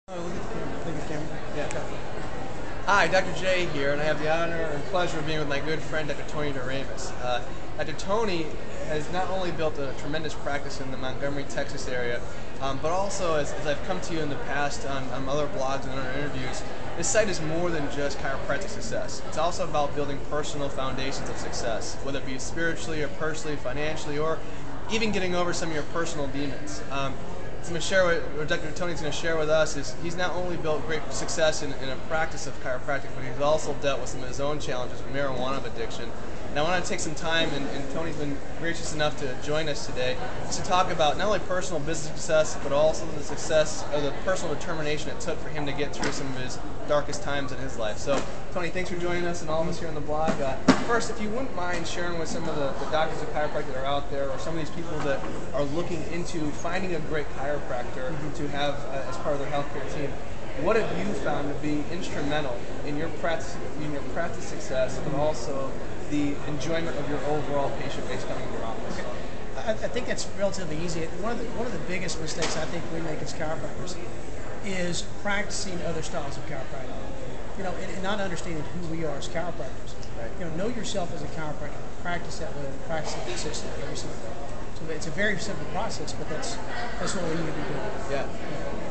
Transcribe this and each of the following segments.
Oh, look at the camera. Yeah. Okay. Hi, Dr. J here, and I have the honor and pleasure of being with my good friend, Dr. Tony Deramus. Dr. Tony has not only built a tremendous practice in the Montgomery, Texas area, but also, as I've come to you in the past on other blogs and other interviews, this site is more than just chiropractic success. It's also about building personal foundations of success, whether it be spiritually or personally, financially, or even getting over some of your personal demons. I'm going to share what Dr. Tony's going to share with us is he's not only built great success in a practice of chiropractic, but he's also dealt with some of his own challenges with marijuana addiction. And I want to take some time, and Tony's been gracious enough to join us today, to talk about not only personal business success, but also the success of the personal determination it took for him to get through some of his darkest times in his life. So, Tony, thanks for joining us and all of us here on the blog. First, if you wouldn't mind sharing with some of the doctors of chiropractic that are out there, or some of these people that are looking into finding a great chiropractor to have as part of their healthcare team, what have you found to be instrumental in your practice success, but also the enjoyment of your overall patient base coming to your office? I think that's relatively easy. One of the biggest mistakes I think we make as chiropractors is practicing other styles of chiropractic. You know, and not understanding who we are as chiropractors. Right. You know yourself as a chiropractor. Practice that way, and practice it consistently every single day. So it's a very simple process, but that's what we need to be doing. Yeah.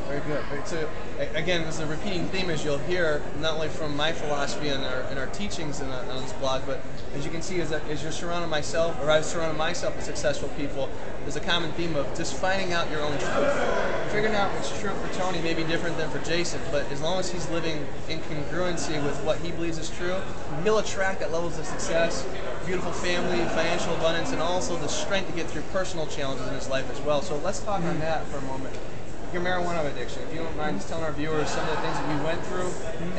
Very good. So again, this is a repeating theme, as you'll hear, not only from my philosophy and our teachings on this blog, but as you can see, as you're surrounding myself, or I've surrounded myself with successful people, there's a common theme of just finding out your own truth. Figuring out what's true for Tony may be different than for Jason, but as long as he's living in congruency with what he believes is true, he'll attract that levels of success, beautiful family, financial abundance, and also the strength to get through personal challenges in his life as well. So let's talk on that for a moment. Your marijuana addiction, if you don't mind just telling our viewers some of the things that you went through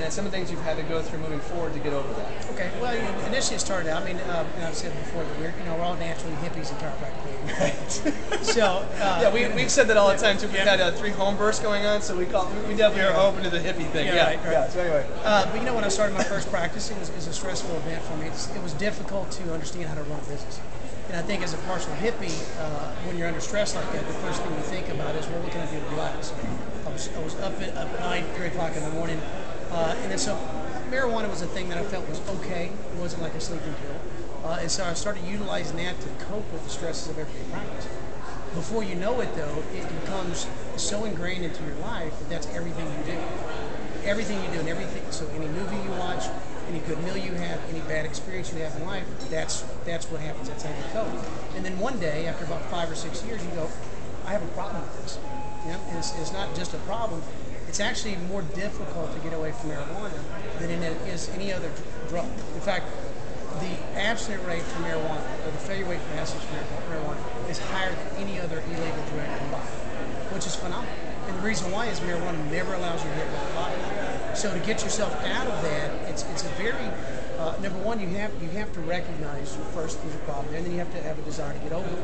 and some of the things you've had to go through moving forward to get over that. Okay, well, initially it started out, and I've said before that we're all naturally hippies in chiropractic. Right. So, yeah, we've said that all the time too. We've had 3 home births going on, so we definitely are open to the hippie thing. Yeah, right. Yeah, so anyway. But you know, when I started my first practice, it was a stressful event for me. It was difficult to understand how to run a business. And I think as a partial hippie, when you're under stress like that, the first thing you think about is, well, what can I do to relax? I was up at night, 3 o'clock in the morning, and then so marijuana was a thing that I felt was okay. It wasn't like a sleeping pill. And so I started utilizing that to cope with the stresses of everyday practice. Before you know it, though, it becomes so ingrained into your life that that's everything you do. Everything you do and everything, so any movie you watch, any good meal you have, any bad experience you have in life, that's what happens. That's how you cope. And then one day, after about 5 or 6 years, you go, I have a problem with this. You know? And it's not just a problem. It's actually more difficult to get away from marijuana than it is any other drug. In fact, the abstinence rate for marijuana, or the failure rate for abstinence for marijuana, is higher than any other illegal drug combined, which is phenomenal. And the reason why is marijuana never allows you to hit rock bottom. So to get yourself out of that, it's a very number one, you have to recognize first there's a problem, and then you have to have a desire to get over it.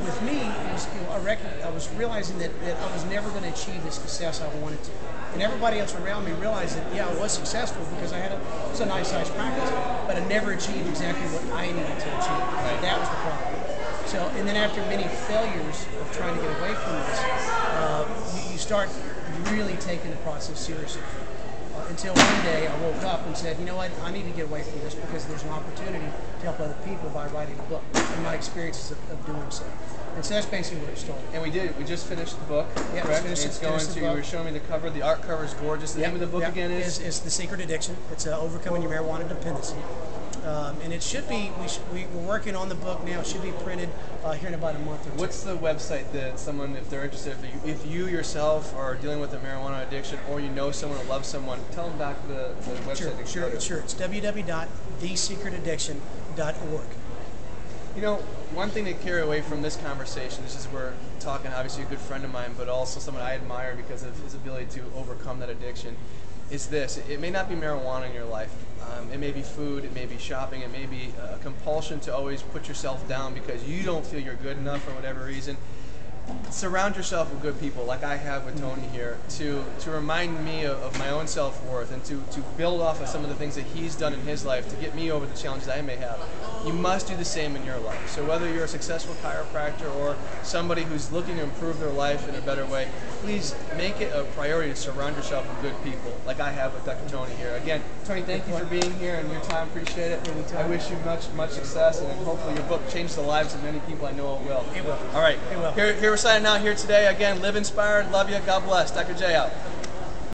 With me, I was realizing that I was never going to achieve the success I wanted to, and everybody else around me realized that I was successful because I had a nice sized practice, but I never achieved exactly what I needed to achieve. Right. That was the problem. So, and then after many failures of trying to get away from this, you start really taking the process seriously. Until one day I woke up and said, you know what, I need to get away from this because there's an opportunity to help other people by writing a book and my experiences of doing so. And so that's basically where it started. And we just finished the book, yeah, correct? You were showing me the cover. The art cover is gorgeous. The name of the book again is? It's The Secret Addiction. It's Overcoming Your Marijuana Dependency. And it should be, we're working on the book now. It should be printed here in about a month or 2. What's the website that someone, if they're interested, if you yourself are dealing with a marijuana addiction, or you know someone or love someone, tell them back the website. Sure. It's www.thesecretaddiction.org. You know, one thing to carry away from this conversation, this is we're talking, obviously a good friend of mine, but also someone I admire because of his ability to overcome that addiction, is this. It may not be marijuana in your life. It may be food, it may be shopping, it may be a compulsion to always put yourself down because you don't feel you're good enough for whatever reason. surround yourself with good people like I have with Tony here to remind me of my own self-worth and to build off of some of the things that he's done in his life to get me over the challenges I may have. You must do the same in your life. So whether you're a successful chiropractor or somebody who's looking to improve their life in a better way, please make it a priority to surround yourself with good people like I have with Dr. Tony here. Again, Tony, thank you for being here and your time. Appreciate it. I wish you much success, and hopefully your book changes the lives of many people. I know it will. It will. All right. It will. Here we're signing out here today. Again, live inspired. Love you. God bless. Dr. J out.